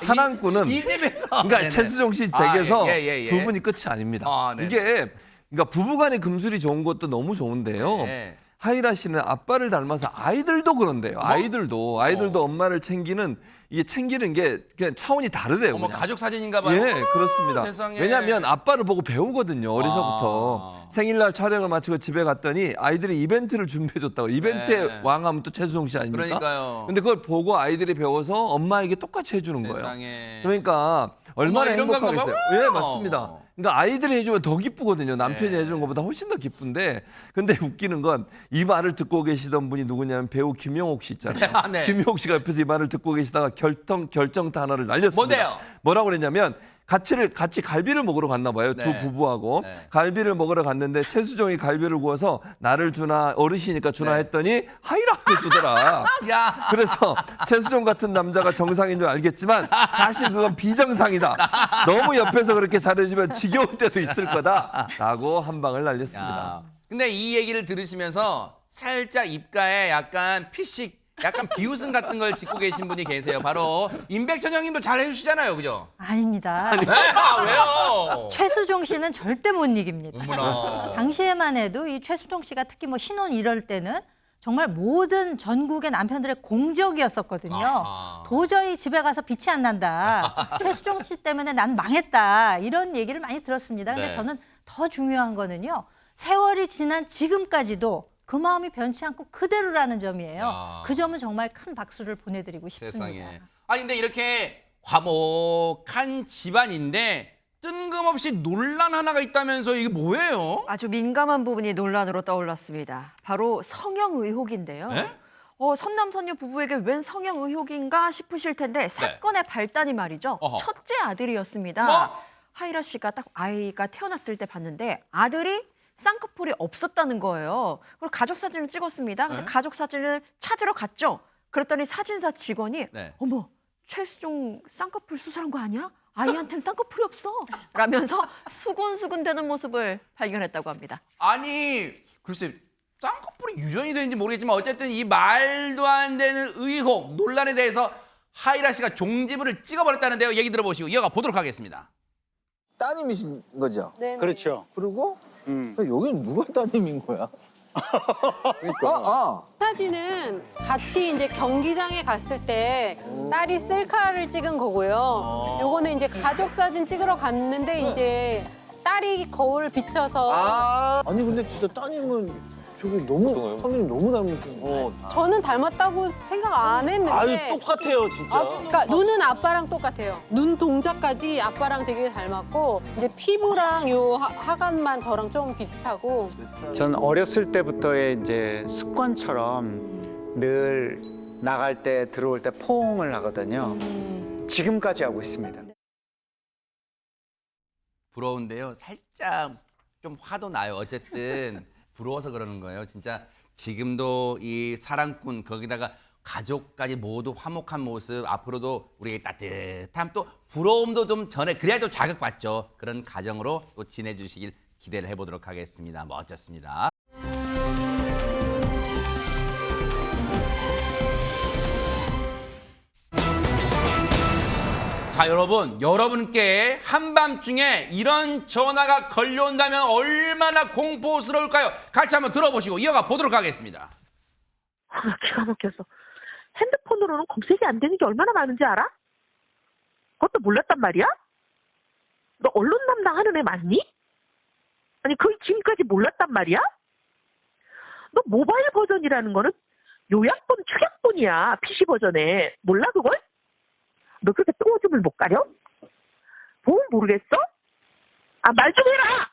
사랑꾼은 이 집에서. 그러니까 네네. 최수종 씨 댁에서 예. 두 분이 끝이 아닙니다. 네네. 이게 그러니까 부부간의 금술이 좋은 것도 너무 좋은데요. 네. 하이라 씨는 아빠를 닮아서 아이들도 그런데요. 아이들도 엄마를 챙기는 게 그냥 차원이 다르대요. 어머, 그냥. 가족 사진인가 봐요. 예, 그렇습니다. 세상에. 왜냐하면 아빠를 보고 배우거든요. 어려서부터. 생일날 촬영을 마치고 집에 갔더니 아이들이 이벤트를 준비해줬다고. 이벤트의 네. 왕하면 또 최수종 씨 아닙니까? 그러니까요. 근데 그걸 보고 아이들이 배워서 엄마에게 똑같이 해주는 거예요. 세상에. 그러니까 얼마나 이런 건가 행복하겠어요. 봐. 예, 맞습니다. 그러니까 아이들이 해주면 더 기쁘거든요. 남편이 해주는 것보다 훨씬 더 기쁜데, 근데 웃기는 건 이 말을 듣고 계시던 분이 누구냐면 배우 김용옥 씨 있잖아요. 네. 김용옥 씨가 옆에서 이 말을 듣고 계시다가 결정 단어를 날렸습니다. 뭔데요? 뭐라고 그랬냐면 같이 갈비를 먹으러 갔나 봐요. 두 네. 부부하고 네. 갈비를 먹으러 갔는데 최수종이 갈비를 구워서 나를 주나 어르시니까 주나 했더니 하이라고 주더라. 야. 그래서 최수종 같은 남자가 정상인 줄 알겠지만 사실 그건 비정상이다. 너무 옆에서 그렇게 잘해주면 지겨울 때도 있을 거다라고 한 방을 날렸습니다. 근데 이 얘기를 들으시면서 살짝 입가에 약간 피식, 약간 비웃음 같은 걸 짓고 계신 분이 계세요. 바로 임백천 형님도 잘 해주시잖아요, 그죠? 아닙니다. 왜요? 최수종 씨는 절대 못 이깁니다. 어머나. 당시에만 해도 이 최수종 씨가 특히 신혼 이럴 때는 정말 모든 전국의 남편들의 공적이었었거든요. 아하. 도저히 집에 가서 빛이 안 난다. 최수종 씨 때문에 난 망했다. 이런 얘기를 많이 들었습니다. 근데 네. 저는 더 중요한 거는요. 세월이 지난 지금까지도 그 마음이 변치 않고 그대로라는 점이에요. 야. 그 점은 정말 큰 박수를 보내드리고 싶습니다. 세상에. 아니 근데 이렇게 화목한 집안인데 뜬금없이 논란 하나가 있다면서 이게 뭐예요? 아주 민감한 부분이 논란으로 떠올랐습니다. 바로 성형 의혹인데요. 네? 선남 선녀 부부에게 웬 성형 의혹인가 싶으실 텐데 사건의 발단이 말이죠. 어허. 첫째 아들이었습니다. 뭐? 하이라 씨가 딱 아이가 태어났을 때 봤는데 아들이 쌍꺼풀이 없었다는 거예요. 그리고 가족 사진을 찍었습니다. 근데 가족 사진을 찾으러 갔죠. 그랬더니 사진사 직원이 네. 어머 최수종 쌍꺼풀 수술한 거 아니야? 아이한텐 쌍꺼풀이 없어. 라면서 수군수군 되는 모습을 발견했다고 합니다. 아니 글쎄 쌍꺼풀이 유전이 되는지 모르겠지만 어쨌든 이 말도 안 되는 의혹 논란에 대해서 하이라 씨가 종지부를 찍어버렸다는데요. 얘기 들어보시고 이어가 보도록 하겠습니다. 따님이신 거죠? 네. 그렇죠. 그리고 여기는 누가 따님인 거야? 그러니까. 사진은 같이 이제 경기장에 갔을 때 딸이 셀카를 찍은 거고요. 요거는 이제 가족 사진 찍으러 갔는데 이제 딸이 거울 비춰서 아니 근데 진짜 따님은 저기 너무 선배님 너무 닮으신. 저는 닮았다고 생각 안 했는데. 아유 똑같아요 진짜. 그러니까 눈은 아빠랑 똑같아요. 눈 동작까지 아빠랑 되게 닮았고 이제 피부랑 요 하관만 저랑 좀 비슷하고. 전 어렸을 때부터의 이제 습관처럼 늘 나갈 때 들어올 때 포옹을 하거든요. 지금까지 하고 있습니다. 부러운데요. 살짝 좀 화도 나요. 어쨌든 부러워서 그러는 거예요. 진짜 지금도 이 사랑꾼 거기다가 가족까지 모두 화목한 모습 앞으로도 우리의 따뜻함 또 부러움도 좀 전해 그래야 좀 자극받죠. 그런 가정으로 또 지내주시길 기대를 해보도록 하겠습니다. 멋졌습니다. 자, 여러분께 한밤중에 이런 전화가 걸려온다면 얼마나 공포스러울까요? 같이 한번 들어보시고 이어가 보도록 하겠습니다. 기가 막혀서. 핸드폰으로는 검색이 안 되는 게 얼마나 많은지 알아? 그것도 몰랐단 말이야? 너 언론 담당하는 애 맞니? 아니, 그 지금까지 몰랐단 말이야? 너 모바일 버전이라는 거는 요약본, 축약본이야. PC 버전에. 몰라, 그걸? 너 그렇게 똥오줌을 못 가려? 보면 모르겠어? 말 좀 해라!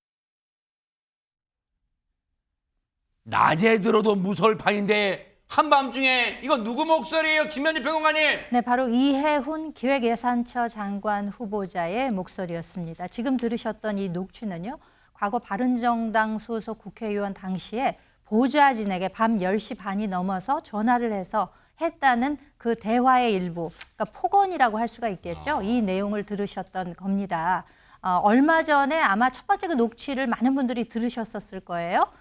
낮에 들어도 무서울 판인데 한밤중에 이거 누구 목소리예요? 김현주 평론가님. 네, 바로 이해훈 기획예산처 장관 후보자의 목소리였습니다. 지금 들으셨던 이 녹취는요. 과거 바른정당 소속 국회의원 당시에 보좌진에게 밤 10시 반이 넘어서 전화를 해서 했다는 그 대화의 일부, 그러니까 폭언이라고 할 수가 있겠죠. 이 내용을 들으셨던 겁니다. 얼마 전에 아마 첫 번째 그 녹취를 많은 분들이 들으셨었을 거예요.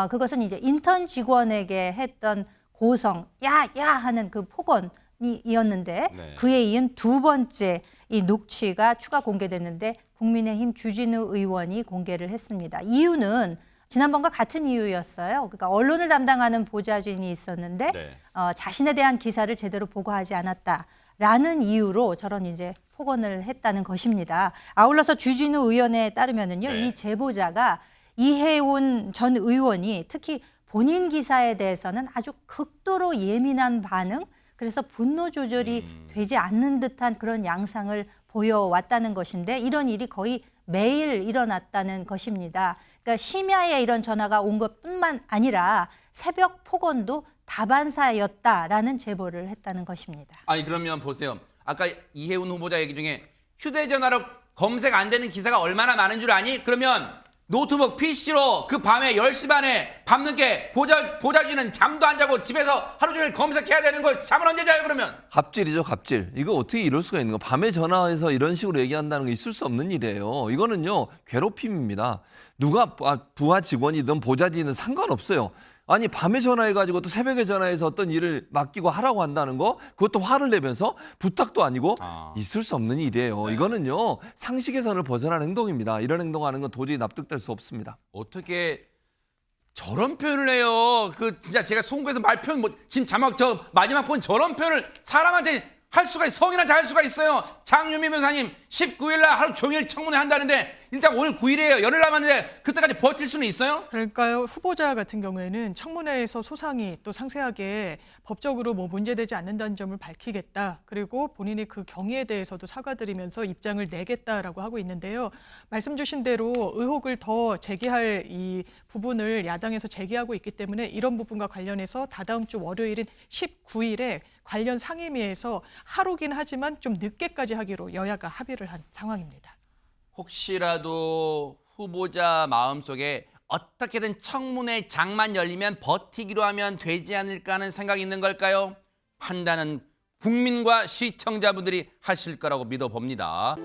그것은 이제 인턴 직원에게 했던 고성, 야 하는 그 폭언이었는데 네. 그에 이은 두 번째 이 녹취가 추가 공개됐는데 국민의힘 주진우 의원이 공개를 했습니다. 이유는 지난번과 같은 이유였어요. 그러니까 언론을 담당하는 보좌진이 있었는데 네. 자신에 대한 기사를 제대로 보고하지 않았다라는 이유로 저런 이제 폭언을 했다는 것입니다. 아울러서 주진우 의원에 따르면은요, 네. 이 제보자가 이해훈 전 의원이 특히 본인 기사에 대해서는 아주 극도로 예민한 반응, 그래서 분노 조절이 되지 않는 듯한 그런 양상을 보여왔다는 것인데 이런 일이 거의 매일 일어났다는 것입니다. 그러니까 심야에 이런 전화가 온 것뿐만 아니라 새벽 폭언도 다반사였다라는 제보를 했다는 것입니다. 아니 그러면 보세요. 아까 이해훈 후보자 얘기 중에 휴대전화로 검색 안 되는 기사가 얼마나 많은 줄 아니? 그러면 노트북 PC로 그 밤에 10시 반에 밤늦게 보좌진은 잠도 안 자고 집에서 하루 종일 검색해야 되는 거 잠을 언제 자요 그러면? 갑질이죠, 갑질. 이거 어떻게 이럴 수가 있는 거? 밤에 전화해서 이런 식으로 얘기한다는 게 있을 수 없는 일이에요. 이거는요, 괴롭힘입니다. 누가 부하 직원이든 보좌진이든 상관없어요. 아니 밤에 전화해가지고 또 새벽에 전화해서 어떤 일을 맡기고 하라고 한다는 거 그것도 화를 내면서 부탁도 아니고 있을 수 없는 일이에요. 네. 이거는요 상식의 선을 벗어난 행동입니다. 이런 행동하는 건 도저히 납득될 수 없습니다. 어떻게 저런 표현을 해요? 그 진짜 제가 송구에서 말 표현 지금 자막 저 마지막 본 저런 표현을 사람한테 할 수가 성인한테 할 수가 있어요. 장유미 변호사님 19일 날 하루 종일 청문회 한다는데 일단 오늘 9일이에요. 열흘 남았는데 그때까지 버틸 수는 있어요? 그러니까요. 후보자 같은 경우에는 청문회에서 소상히 또 상세하게 법적으로 뭐 문제되지 않는다는 점을 밝히겠다. 그리고 본인이 그 경위에 대해서도 사과드리면서 입장을 내겠다라고 하고 있는데요. 말씀 주신 대로 의혹을 더 제기할 이 부분을 야당에서 제기하고 있기 때문에 이런 부분과 관련해서 다다음 주 월요일인 19일에 관련 상임위에서 하루긴 하지만 좀 늦게까지 하기로 여야가 합의를 한 상황입니다. 혹시라도 후보자 마음속에 어떻게든 청문회 장만 열리면 버티기로 하면 되지 않을까 하는 생각이 있는 걸까요? 판단은 국민과 시청자분들이 하실 거라고 믿어봅니다.